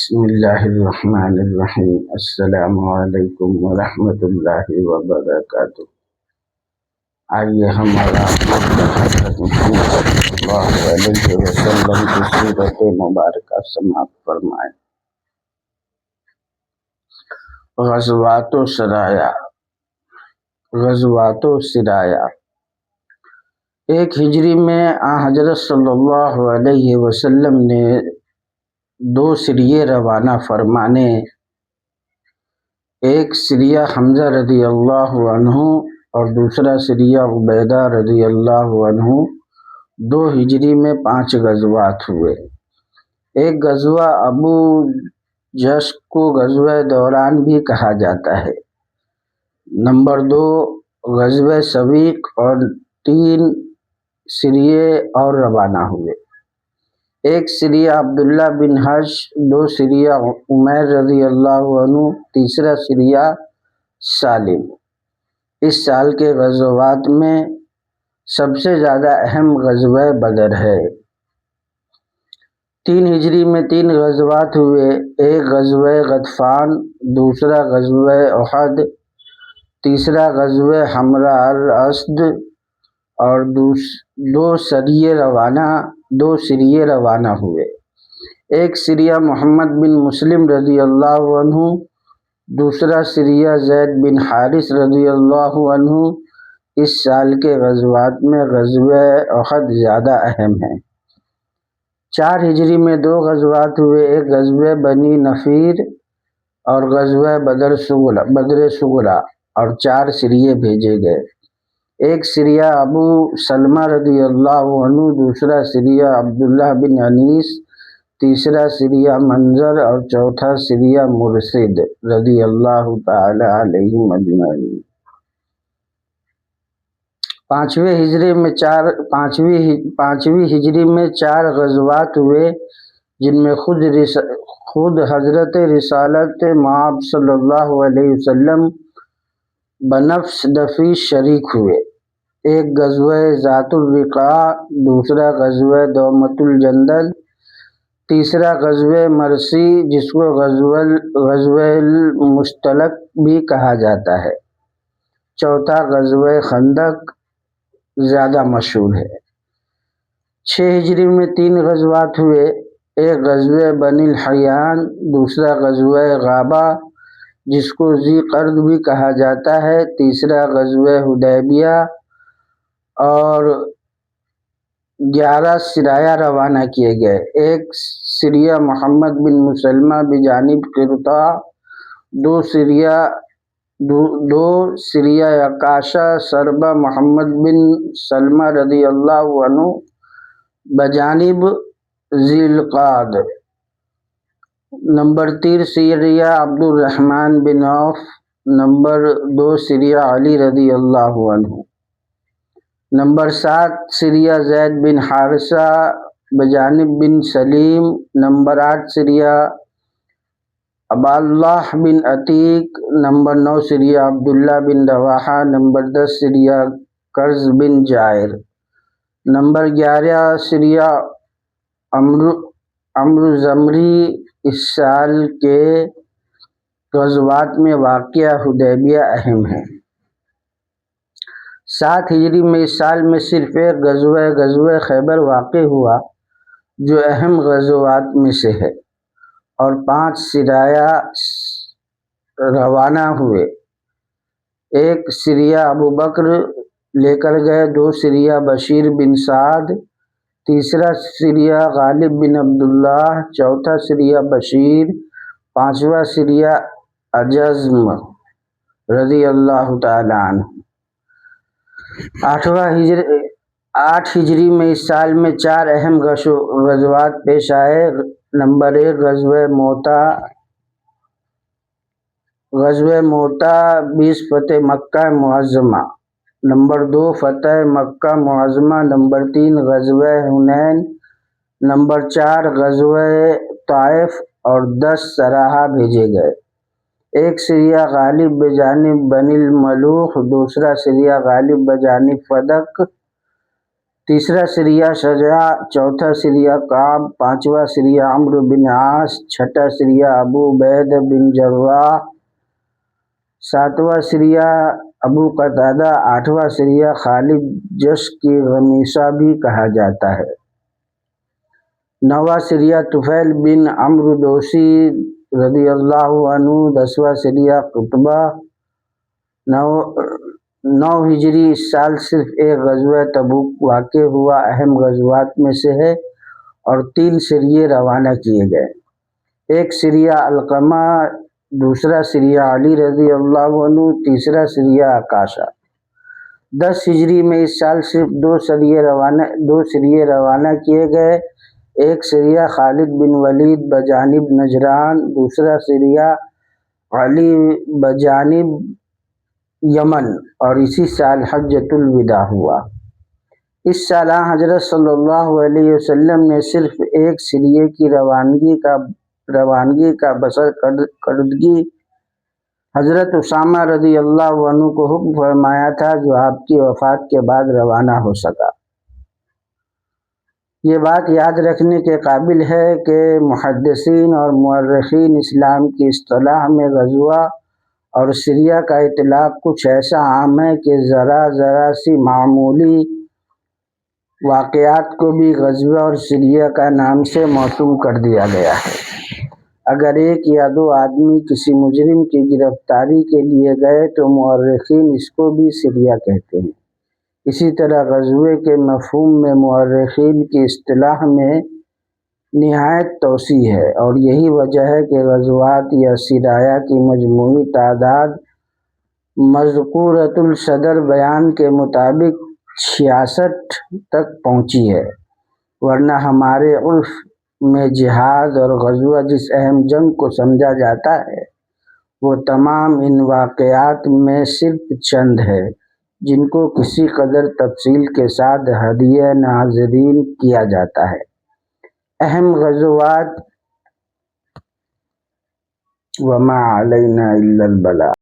بسم اللہ الرحمن الرحیم۔ السلام علیکم ورحمۃ اللہ وبرکاتہ۔ آئیے ہمارا حضرت محمد صلی اللہ علیہ وسلم کی سیرت مبارکہ سماعت فرمائیں۔ غزوات و سرایا۔ غزوات و سرایا۔ ایک ہجری میں حضرت صلی اللہ علیہ وسلم نے 2 سریے روانہ فرمانے، ایک سریہ حمزہ رضی اللہ عنہ اور دوسرا سریہ عبیدہ رضی اللہ عنہ۔ 2 ہجری میں 5 غزوات ہوئے۔ ایک غزوہ ابو جش کو غزوہ دوران بھی کہا جاتا ہے۔ نمبر 2 غزوہ سویق، اور 3 سریے اور روانہ ہوئے۔ ایک سریہ عبداللہ بن حش، 2 سریہ عمیر رضی اللہ عنہ، تیسرا سریہ سالم۔ اس سال کے غزوات میں سب سے زیادہ اہم غزوہ بدر ہے۔ 3 ہجری میں 3 غزوات ہوئے، ایک غزوہ غطفان، دوسرا غزوہ احد، تیسرا غزوہ حمراء الاسد، اور 2 سریے روانہ ہوئے۔ ایک سریہ محمد بن مسلم رضی اللہ عنہ، دوسرا سریہ زید بن حارث رضی اللہ عنہ۔ اس سال کے غزوات میں غزوہ احد زیادہ اہم ہے۔ 4 ہجری میں 2 غزوات ہوئے، ایک غزوہ بنی نفیر اور غزوہ بدر صغریٰ، اور 4 سریے بھیجے گئے۔ ایک سریہ ابو سلمہ رضی اللہ عنہ، دوسرا سریہ عبداللہ بن انیس، تیسرا سریہ منظر، اور چوتھا سریہ مرشد رضی اللہ تعالی علیہم اجمعین۔ 5ویں ہجری میں 4 غزوات ہوئے، جن میں خود حضرت رسالت مآب صلی اللہ علیہ وسلم بنفس دفی شریک ہوئے۔ ایک غزوہ ذات الرقاع، دوسرا غزوہ دومۃ الجندل، تیسرا غزوہ مرسی جس کو غزوہ المستلق بھی کہا جاتا ہے، چوتھا غزوہ خندق زیادہ مشہور ہے۔ 6 ہجری میں 3 غزوات ہوئے، ایک غزوہ بنی الحیان، دوسرا غزوہ غابہ جس کو ذی قرد بھی کہا جاتا ہے، تیسرا غزوہ حدیبیہ، اور 11 سرایا روانہ کیے گئے۔ ایک سریہ محمد بن مسلمہ بجانب قرطا، 2 سریہ عکاشہ سربہ محمد بن سلمہ رضی اللہ عنہ بجانب ذی القعد۔ نمبر 3 سریہ عبد الرحمن بن عوف، نمبر 2 سریہ علی رضی اللہ عنہ۔ نمبر 7 سریہ زید بن حارثہ بجانب بن سلیم، نمبر 8 سریہ عبداللہ بن عتیق، نمبر 9 سریہ عبداللہ بن رواحہ، نمبر 10 سریہ کرز بن جائر، نمبر 11 سریہ عمرو زمری۔ اس سال کے غزوات میں واقعہ حدیبیہ اہم ہے۔ 7 ہجری میں اس سال میں صرف ایک غزوہ خیبر واقع ہوا جو اہم غزوات میں سے ہے، اور 5 سرایا روانہ ہوئے۔ ایک سریہ ابو بکر لے کر گئے، 2 سریہ بشیر بن سعد، تیسرا سریہ غالب بن عبداللہ، چوتھا سریہ بشیر، 5واں سریہ عجزم رضی اللہ تعالی عنہ۔ 8 ہجری میں اس سال میں 4 اہم غزوات پیش آئے۔ نمبر 1 غزوہ موتا 20 فتح مکہ معظمہ، نمبر 2 فتح مکہ معظمہ، نمبر 3 غزوہ حنین، نمبر 4 غزوہ طائف، اور 10 سراہا بھیجے گئے۔ ایک سریہ غالب بجانب بنی الملوح، دوسرا سریہ غالب بجانب فدق، تیسرا سریہ شجاع، چوتھا سریہ کعب، پانچواں سریہ عمرو بن عاص، چھٹا سریہ ابو عبید بن جراح، ساتواں سریہ ابو قتادہ، آٹھواں سریہ خالد جس کی غمیصہ بھی کہا جاتا ہے، نواں سریہ طفیل بن عمرو دوسی رضی اللہ عنہ، دسواں سریہ قطبہ، نو ہجری۔ اس سال صرف ایک غزوہ تبوک واقع ہوا، اہم غزوات میں سے ہے، اور 3 سریے روانہ کیے گئے، ایک سریہ علقمہ، دوسرا سریہ علی رضی اللہ عنہ، تیسرا سریہ عکاشہ۔ 10 ہجری میں اس سال صرف 2 سریے روانہ کیے گئے، ایک سریہ خالد بن ولید بجانب نجران، دوسرا سریہ علی بجانب یمن، اور اسی سال حجۃ الوداع ہوا۔ اس سال حضرت صلی اللہ علیہ وسلم نے صرف ایک سریے کی روانگی کا بشرکردگی حضرت اسامہ رضی اللہ عنہ کو حکم فرمایا تھا، جو آپ کی وفات کے بعد روانہ ہو سکا۔ یہ بات یاد رکھنے کے قابل ہے کہ محدثین اور مورخین اسلام کی اصطلاح میں غزوہ اور سریہ کا اطلاق کچھ ایسا عام ہے کہ ذرا سی معمولی واقعات کو بھی غزوہ اور سریہ کا نام سے موسوم کر دیا گیا ہے۔ اگر 1 یا 2 آدمی کسی مجرم کی گرفتاری کے لیے گئے تو مورخین اس کو بھی سریہ کہتے ہیں۔ اسی طرح غزوے کے مفہوم میں مورخین کی اصطلاح میں نہایت توسیع ہے، اور یہی وجہ ہے کہ غزوات یا سرایا کی مجموعی تعداد مذکورۃ الصدر بیان کے مطابق 66 تک پہنچی ہے، ورنہ ہمارے عرف میں جہاد اور غزوہ جس اہم جنگ کو سمجھا جاتا ہے، وہ تمام ان واقعات میں صرف چند ہے جن کو کسی قدر تفصیل کے ساتھ ہدیہ ناظرین کیا جاتا ہے۔ اہم غزوات وما علینا الا البلاغ۔